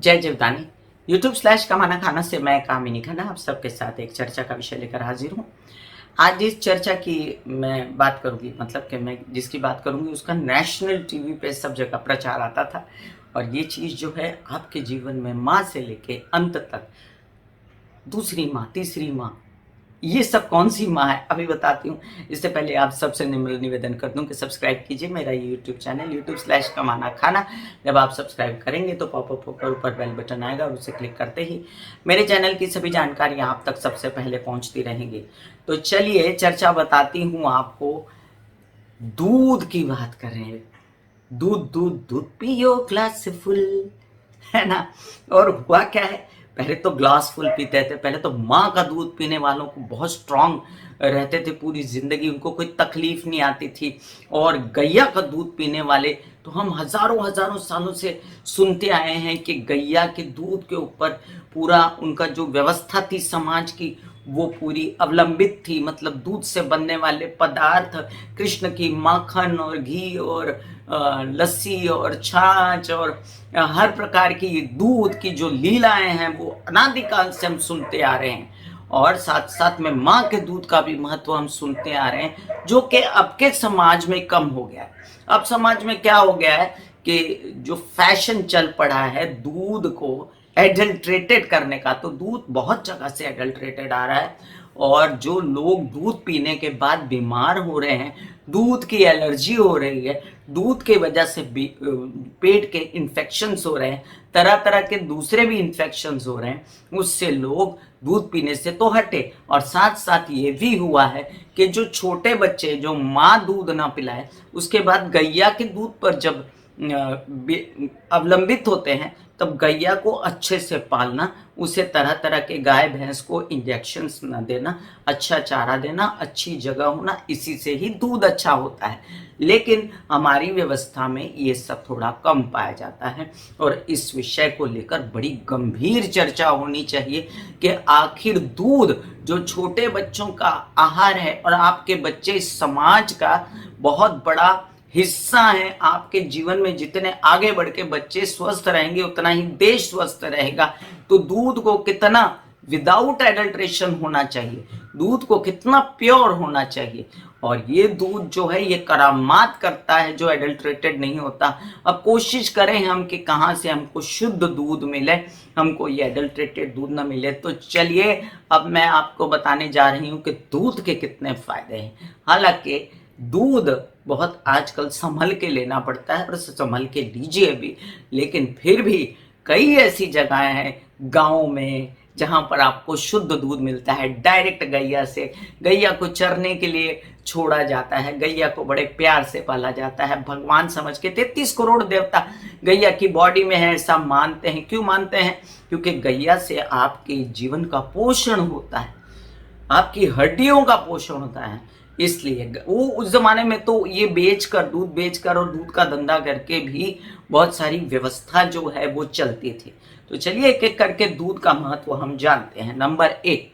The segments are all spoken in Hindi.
जय जीवदानी। यूट्यूब/कमाना खाना से मैं कामिनी खन्ना आप सबके साथ एक चर्चा का विषय लेकर हाजिर हूँ। आज जिस चर्चा की मैं बात करूँगी, मतलब कि मैं जिसकी बात करूँगी उसका नेशनल टीवी पे सब जगह प्रचार आता था। और ये चीज़ जो है आपके जीवन में माँ से लेके अंत तक, दूसरी माँ, तीसरी माँ, ये सब कौन-सी माँ है, अभी बताती हूँ। इससे पहले आप सबसे निम्र निवेदन कर दूँ कि सब्सक्राइब कीजिए मेरा यूट्यूब चैनल यूट्यूब/कमाना खाना। जब आप सब्सक्राइब करेंगे तो पॉपअप होकर ऊपर बेल बटन आएगा और उसे क्लिक करते ही मेरे चैनल की सभी जानकारियाँ आप तक सबसे पहले पहुँचती रहेंगी। तो चलिए चर्चा बताती हूँ आपको। दूध की बात कर रहे हैं। दूध दूध दूध पियो ग्लास फुल, है ना। और हुआ क्या है, पहले तो ग्लास फुल पीते थे। पहले तो माँ का दूध पीने वालों को बहुत स्ट्रांग रहते थे, पूरी जिंदगी उनको कोई तकलीफ नहीं आती थी। और गैया का दूध पीने वाले तो हम हजारों हजारों सालों से सुनते आए हैं कि गैया के दूध के ऊपर पूरा उनका जो व्यवस्था थी समाज की, वो पूरी अवलंबित थी। मतलब दूध से बनने वाले पदार्थ, कृष्ण की माखन और घी और लस्सी और छाछ और हर प्रकार की दूध की जो लीलाएं हैं वो अनादिकाल से हम सुनते आ रहे हैं। और साथ साथ में माँ के दूध का भी महत्व हम सुनते आ रहे हैं, जो कि अब के समाज में कम हो गया है। अब समाज में क्या हो गया है कि जो फैशन चल पड़ा है दूध को एडल्ट्रेटेड करने का, तो दूध बहुत जगह से एडल्ट्रेटेड आ रहा है। और जो लोग दूध पीने के बाद बीमार हो रहे हैं, दूध की एलर्जी हो रही है, दूध के वजह से पेट के इन्फेक्शंस हो रहे हैं, तरह तरह के दूसरे भी इन्फेक्शंस हो रहे हैं, उससे लोग दूध पीने से तो हटे। और साथ साथ ये भी हुआ है कि जो छोटे बच्चे जो माँ दूध ना पिलाए, उसके बाद गैया के दूध पर जब अवलंबित होते हैं, तब गैया को अच्छे से पालना, उसे तरह तरह के गाय भैंस को इंजेक्शंस न देना, अच्छा चारा देना, अच्छी जगह होना, इसी से ही दूध अच्छा होता है। लेकिन हमारी व्यवस्था में ये सब थोड़ा कम पाया जाता है। और इस विषय को लेकर बड़ी गंभीर चर्चा होनी चाहिए कि आखिर दूध जो छोटे बच्चों का आहार है, और आपके बच्चे इस समाज का बहुत बड़ा हिस्सा है। आपके जीवन में जितने आगे बढ़ के बच्चे स्वस्थ रहेंगे उतना ही देश स्वस्थ रहेगा। तो दूध को कितना विदाउट एडल्ट्रेशन होना चाहिए, दूध को कितना प्योर होना चाहिए। और ये दूध जो है ये करामात करता है जो एडल्ट्रेटेड नहीं होता। अब कोशिश करें हम कि कहाँ से हमको शुद्ध दूध मिले, हमको ये एडल्ट्रेटेड दूध ना मिले। तो चलिए अब मैं आपको बताने जा रही हूँ कि दूध के कितने फायदे हैं। हालांकि दूध बहुत आजकल संभल के लेना पड़ता है और संभल के लीजिए भी, लेकिन फिर भी कई ऐसी जगहें हैं गाँव में जहाँ पर आपको शुद्ध दूध मिलता है डायरेक्ट गैया से। गैया को चरने के लिए छोड़ा जाता है, गैया को बड़े प्यार से पाला जाता है, भगवान समझ के 33 करोड़ देवता गैया की बॉडी में है, ऐसा मानते हैं। क्यों मानते हैं? क्योंकि गैया से आपके जीवन का पोषण होता है, आपकी हड्डियों का पोषण होता है। इसलिए वो उस जमाने में तो ये बेचकर, दूध बेचकर और दूध का धंधा करके भी बहुत सारी व्यवस्था जो है वो चलती थी। तो चलिए एक एक करके दूध का महत्व हम जानते हैं। नंबर 1,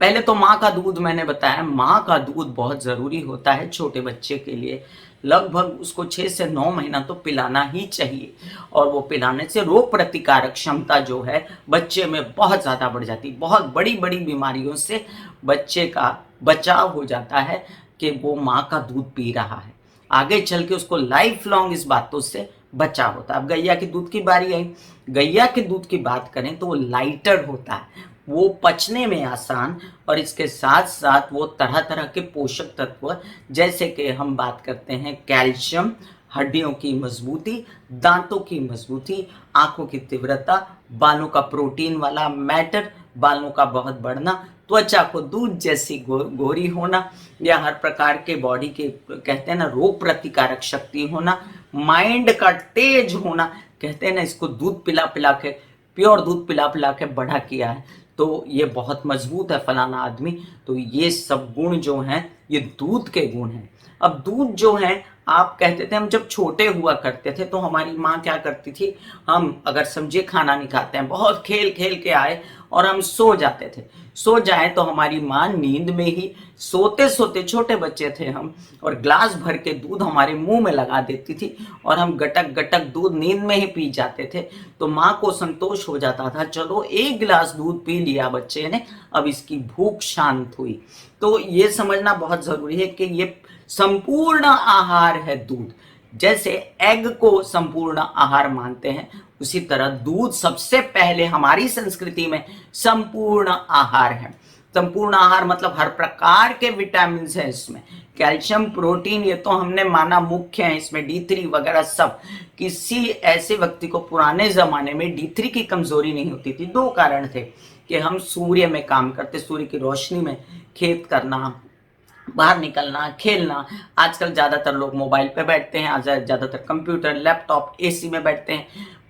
पहले तो माँ का दूध मैंने बताया। माँ का दूध बहुत जरूरी होता है छोटे बच्चे के लिए। लगभग उसको 6 से 9 महीना तो पिलाना ही चाहिए। और वो पिलाने से रोग प्रतिकारक क्षमता जो है बच्चे में बहुत ज्यादा बढ़ जाती है। बहुत बड़ी बड़ी बीमारियों से बच्चे का बचाव हो जाता है कि वो माँ का दूध पी रहा है। आगे चल के उसको लाइफ लॉन्ग इस बातों से बचाव होता है। अब गैया के दूध की बारी आई। गैया के दूध की बात करें तो वो लाइटर होता है, वो पचने में आसान, और इसके साथ साथ वो तरह तरह के पोषक तत्व, जैसे कि हम बात करते हैं कैल्शियम, हड्डियों की मजबूती, दांतों की मजबूती, आंखों की तीव्रता, बालों का प्रोटीन वाला मैटर, बालों का बहुत बढ़ना, त्वचा को दूध जैसी गोरी होना, या हर प्रकार के बॉडी के कहते हैं ना रोग प्रतिकारक शक्ति होना, माइंड का तेज होना। कहते हैं ना इसको दूध पिला पिला के, प्योर दूध पिला पिला के बड़ा किया है, तो ये बहुत मजबूत है फलाना आदमी। तो ये सब गुण जो हैं ये दूध के गुण हैं। अब दूध जो है आप कहते थे हम जब छोटे हुआ करते थे तो हमारी माँ क्या करती थी, हम अगर समझिए खाना नहीं खाते हैं, बहुत खेल खेल के आए और हम सो जाते थे, सो जाए तो हमारी माँ नींद में ही सोते सोते, छोटे बच्चे थे हम, और ग्लास भर के दूध हमारे मुंह में लगा देती थी और हम गटक गटक दूध नींद में ही पी जाते थे। तो माँ को संतोष हो जाता था, चलो एक गिलास दूध पी लिया बच्चे ने, अब इसकी भूख शांत हुई। तो ये समझना बहुत जरूरी है कि ये संपूर्ण आहार है दूध। जैसे एग को संपूर्ण आहार मानते हैं, उसी तरह दूध सबसे पहले हमारी संस्कृति में संपूर्ण आहार है। संपूर्ण आहार मतलब हर प्रकार के विटामिन है इसमें, कैल्शियम, प्रोटीन, ये तो हमने माना मुख्य है, इसमें D3 वगैरह सब। किसी ऐसे व्यक्ति को पुराने जमाने में D3 की कमजोरी नहीं होती थी। दो कारण थे कि हम सूर्य में काम करते, सूर्य की रोशनी में खेत करना, बाहर निकलना, खेलना। आजकल ज्यादातर लोग मोबाइल पे बैठते हैं, ज्यादातर कंप्यूटर, लैपटॉप, एसी में बैठते हैं,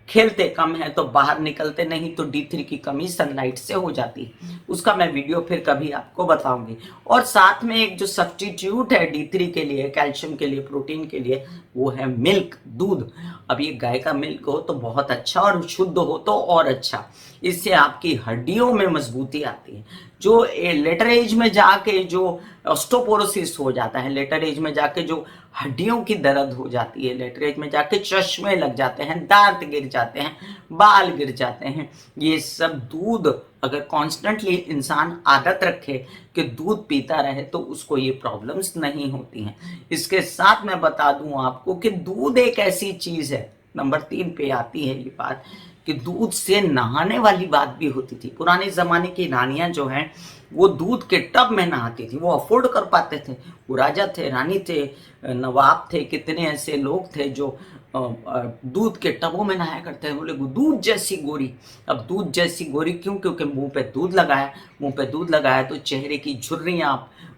खेलते कम है तो बाहर निकलते नहीं, तो D3 की कमी सनलाइट से हो जाती है। उसका मैं वीडियो फिर कभी आपको बताऊंगी। और साथ में एक जो सब्स्टिट्यूट है D3 के लिए, कैल्शियम के लिए, प्रोटीन के लिए, वो है मिल्क, दूध। अब ये गाय का मिल्क हो तो बहुत अच्छा, और शुद्ध हो तो और अच्छा। इससे आपकी हड्डियों में मजबूती आती है। जो लेटर एज में जाके जो ऑस्टोपोरोसिस हो जाता है, लेटर एज में जाके जो हड्डियों की दर्द हो जाती है, लेटर एज में जाके चश्मे लग जाते हैं, दांत गिर जाते हैं, बाल गिर जाते हैं, ये सब दूध अगर कॉन्स्टेंटली इंसान आदत रखे कि दूध पीता रहे तो उसको ये प्रॉब्लम्स नहीं होती हैं। इसके साथ मैं बता दूं आपको कि दूध एक ऐसी चीज है, नंबर 3 पे आती है ये बात, कि दूध से नहाने वाली बात भी होती थी। पुराने जमाने की रानियां जो हैं वो दूध के टब में नहाती थी, वो अफोर्ड कर पाते थे। वो राजा थे, रानी थे, नवाब थे, कितने ऐसे लोग थे जो दूध के टबों में नहाया करते हैं। बोले दूध जैसी गोरी। अब दूध जैसी गोरी क्यों? क्योंकि मुंह पे दूध लगाया, मुंह पे दूध लगाया तो चेहरे की झुर्रियां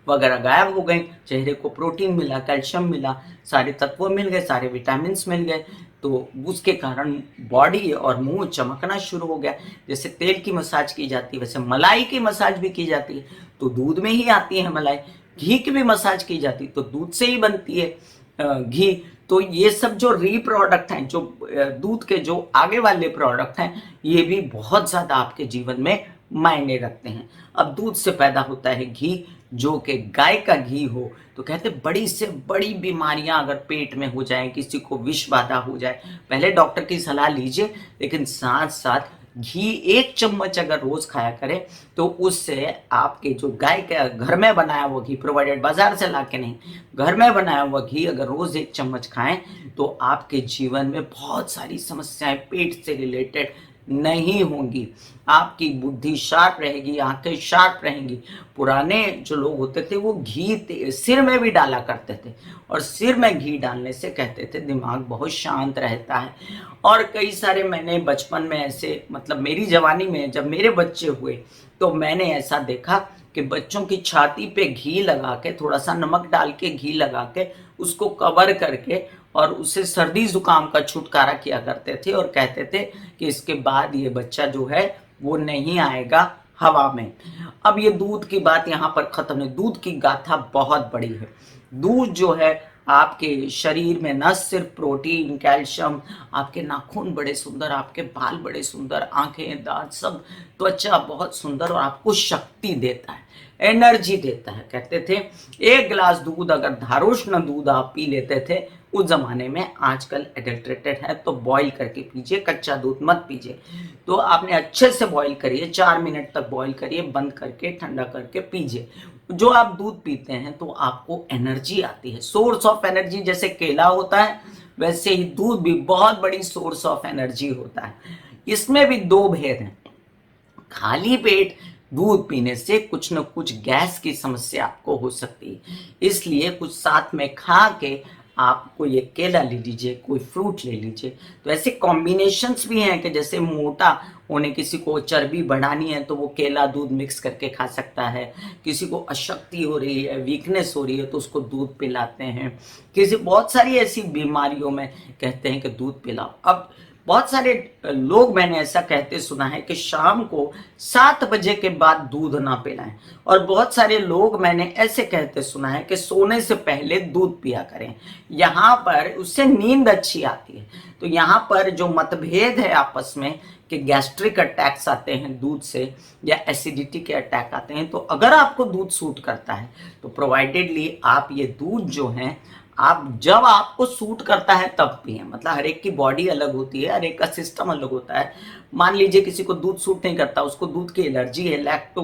वगैरह गायब हो गई, चेहरे को प्रोटीन मिला, कैल्शियम मिला, सारे तत्व मिल गए, सारे विटामिन मिल गए, तो उसके कारण बॉडी और मुंह चमकना शुरू हो गया। जैसे तेल की मसाज की जाती है वैसे मलाई की मसाज भी की जाती है, तो दूध में ही आती है मलाई। घी की भी मसाज की जाती है तो दूध से ही बनती है घी। तो ये सब जो रीप्रोडक्ट हैं, जो दूध के जो आगे वाले प्रोडक्ट हैं, ये भी बहुत ज्यादा आपके जीवन में मायने रखते हैं। अब दूध से पैदा होता है घी, जो कि गाय का घी हो तो कहते बड़ी से बड़ी बीमारियां अगर पेट में हो जाए, किसी को विष बाधा हो जाए, पहले डॉक्टर की सलाह लीजिए, लेकिन साथ साथ घी 1 चम्मच अगर रोज खाया करें तो उससे आपके जो गाय का घर में बनाया हुआ घी, प्रोवाइडेड बाजार से लाके नहीं, घर में बनाया हुआ घी अगर रोज 1 चम्मच खाएं तो आपके जीवन में बहुत सारी समस्याएं पेट से रिलेटेड नहीं होंगी। आपकी बुद्धि शार्प रहेगी, आंखें शार्प रहेंगी। पुराने जो लोग होते थे वो घी सिर में भी डाला करते थे, और सिर में घी डालने से कहते थे दिमाग बहुत शांत रहता है। और कई सारे मैंने बचपन में ऐसे, मतलब मेरी जवानी में जब मेरे बच्चे हुए तो मैंने ऐसा देखा कि बच्चों की छाती पे घी लगा के, थोड़ा सा नमक डाल के घी लगा के उसको कवर करके और उससे सर्दी जुकाम का छुटकारा किया करते थे, और कहते थे कि इसके बाद ये बच्चा जो है वो नहीं आएगा हवा में। अब ये दूध की बात यहाँ पर खत्म है, दूध की गाथा बहुत बड़ी है। दूध जो है आपके शरीर में न सिर्फ प्रोटीन, कैल्शियम, आपके नाखून बड़े सुंदर, आपके बाल बड़े सुंदर, आंखें, दांत, सब, त्वचा बहुत सुंदर, और आपको शक्ति देता है, एनर्जी देता है। कहते थे 1 गिलास दूध अगर धारोष्ण दूध आप पी लेते थे उस जमाने में, आजकल एडल्ट्रेटेड है तो बॉईल करके पीजिए, कच्चा दूध मत पीजिए। तो आपने अच्छे से बॉईल करिए, 4 मिनट तक बॉईल करिए, बंद करके ठंडा करके पीजिए। जो आप दूध पीते हैं तो आपको एनर्जी आती है, सोर्स ऑफ एनर्जी। जैसे केला होता है वैसे ही दूध भी बहुत बड़ी सोर्स ऑफ एनर्जी होता है। इसमें भी 2 भेद हैं। खाली पेट दूध पीने से कुछ न कुछ गैस की समस्या आपको हो सकती है, इसलिए कुछ साथ में खा के आप कोई एक केला ले लीजिए, कोई फ्रूट ले लीजिए। तो ऐसे कॉम्बिनेशंस भी हैं कि जैसे मोटा होने, किसी को चर्बी बढ़ानी है तो वो केला दूध मिक्स करके खा सकता है, किसी को अशक्ति हो रही है, वीकनेस हो रही है तो उसको दूध पिलाते हैं, किसी बहुत सारी ऐसी बीमारियों में कहते हैं कि दूध पिलाओ। अब बहुत सारे लोग मैंने ऐसा कहते सुना है कि शाम को 7 बजे के बाद दूध ना पिलाएं, और बहुत सारे लोग मैंने ऐसे कहते सुना है कि सोने से पहले दूध पिया करें, यहाँ पर उससे नींद अच्छी आती है। तो यहाँ पर जो मतभेद है आपस में कि गैस्ट्रिक अटैक्स आते हैं दूध से या एसिडिटी के अटैक आते हैं, तो अगर आपको दूध सूट करता है तो प्रोवाइडेडली आप ये दूध जो है आप जब आपको सूट करता है तब पिए। मतलब हर एक की बॉडी अलग होती है, हर एक का सिस्टम अलग होता है। मान लीजिए किसी को दूध सूट नहीं करता, उसको दूध की एलर्जी है, लैक्टो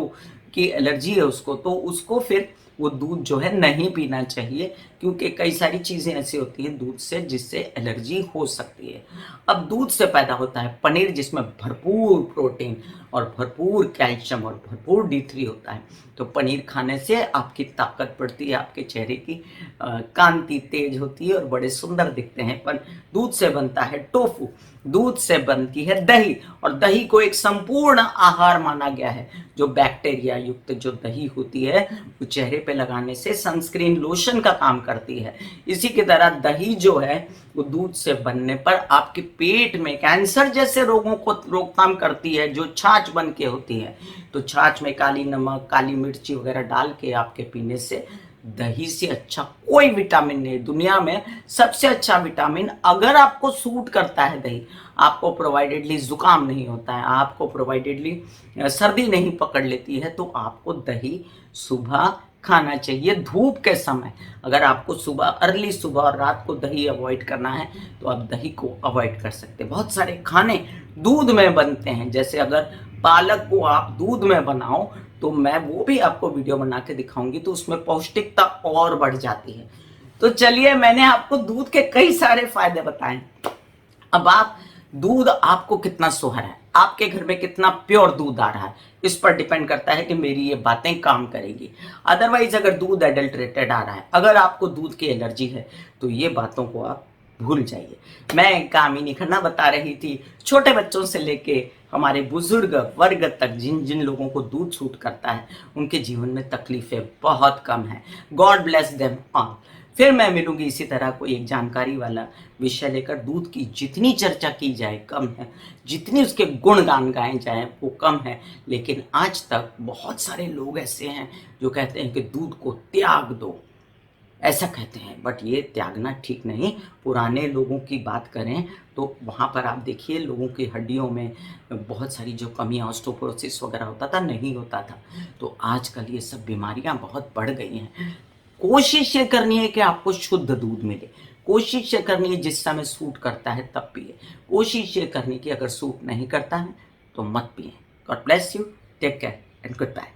की एलर्जी है उसको, तो उसको फिर वो दूध जो है नहीं पीना चाहिए, क्योंकि कई सारी चीज़ें ऐसी होती हैं दूध से जिससे एलर्जी हो सकती है। अब दूध से पैदा होता है पनीर, जिसमें भरपूर प्रोटीन और भरपूर कैल्शियम और भरपूर D3 होता है। तो पनीर खाने से आपकी ताकत बढ़ती है, आपके चेहरे की कांति तेज होती है और बड़े सुंदर दिखते हैं। पर दूध से बनता है टोफू, दूध से बनती है दही, और दही को एक संपूर्ण आहार माना गया है। जो बैक्टीरिया युक्त जो दही होती है वो चेहरे पे लगाने से सनस्क्रीन लोशन का काम करती है। इसी की तरह दही जो है वो दूध से बनने पर आपके पेट में कैंसर जैसे रोगों को रोकथाम करती है, जो छाछ बन के होती है। तो छाछ में काली नमक, काली मिर्ची वगैरह डाल के आपके पीने से दही से अच्छा कोई विटामिन नहीं। दुनिया में सबसे अच्छा विटामिन, अगर आपको सूट करता है दही, आपको प्रोवाइडेडली जुकाम नहीं होता है, आपको प्रोवाइडेडली सर्दी नहीं पकड़ लेती है, तो आपको दही सुबह खाना चाहिए धूप के समय। अगर आपको सुबह अर्ली सुबह और रात को दही अवॉइड करना है तो आप दही को अवॉइड कर सकते हैं। बहुत सारे खाने दूध में बनते हैं, जैसे अगर पालक को आप दूध में बनाओ तो मैं वो भी आपको वीडियो बना के दिखाऊंगी, तो उसमें पौष्टिकता और बढ़ जाती है। तो चलिए, मैंने आपको दूध के कई सारे फायदे बताए। अब आप दूध आपको कितना सुहाना है, आपके घर में कितना प्योर दूध आ रहा है, इस पर डिपेंड करता है कि मेरी ये बातें काम करेंगी। अदरवाइज अगर दूध एडल्ट्रेटेड आ रहा है, अगर आपको दूध की एलर्जी है, तो ये बातों को आप भूल जाइए। मैं कामिनी खन्ना बता रही थी, छोटे बच्चों से लेके हमारे बुजुर्ग वर्ग तक जिन जिन लोगों को दूध सूट करता है उनके जीवन में तकलीफें बहुत कम है। God bless them all. फिर मैं मिलूंगी इसी तरह कोई एक जानकारी वाला विषय लेकर। दूध की जितनी चर्चा की जाए कम है, जितनी उसके गुणगान गाए जाए वो कम है। लेकिन आज तक बहुत सारे लोग ऐसे हैं जो कहते हैं कि दूध को त्याग दो, ऐसा कहते हैं, बट ये त्यागना ठीक नहीं। पुराने लोगों की बात करें तो वहाँ पर आप देखिए लोगों की हड्डियों में बहुत सारी जो कमियाँ, ऑस्टियोपोरोसिस वगैरह होता था, नहीं होता था। तो आजकल ये सब बीमारियाँ बहुत बढ़ गई हैं। कोशिश ये करनी है कि आपको शुद्ध दूध मिले, कोशिश ये करनी है जिस समय सूट करता है तब पिए, कोशिश ये करनी कि अगर सूट नहीं करता है तो मत पिए। God bless you, take care and good bye.